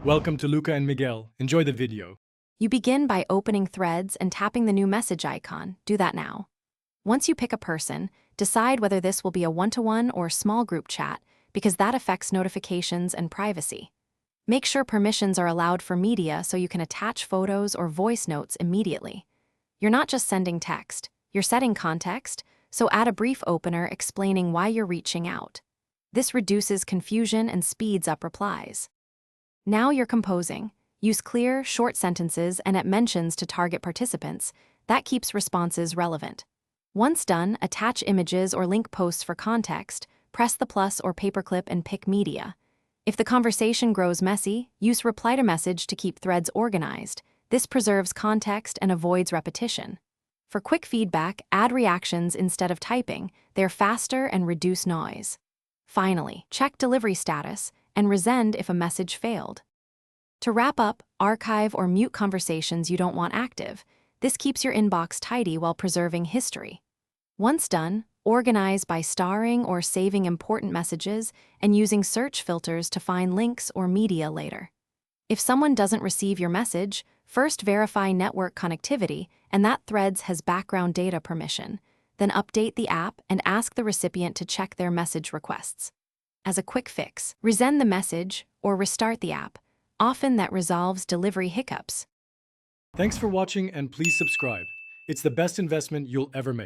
Welcome to Luca and Miguel. Enjoy the video. You begin by opening Threads and tapping the new message icon. Do that now. Once you pick a person, decide whether this will be a one-to-one or small group chat, because that affects notifications and privacy. Make sure permissions are allowed for media so you can attach photos or voice notes immediately. You're not just sending text, you're setting context, so add a brief opener explaining why you're reaching out. This reduces confusion and speeds up replies. Now you're composing. Use clear, short sentences and at mentions to target participants. That keeps responses relevant. Once done, attach images or link posts for context, press the plus or paperclip and pick media. If the conversation grows messy, use reply to message to keep threads organized. This preserves context and avoids repetition. For quick feedback, add reactions instead of typing. They're faster and reduce noise. Finally, check delivery status and resend if a message failed. To wrap up, archive or mute conversations you don't want active. This keeps your inbox tidy while preserving history. Once done, organize by starring or saving important messages and using search filters to find links or media later. If someone doesn't receive your message, first verify network connectivity and that Threads has background data permission. Then update the app and ask the recipient to check their message requests. As a quick fix, resend the message or restart the app. Often that resolves delivery hiccups. Thanks for watching and please subscribe. It's the best investment you'll ever make.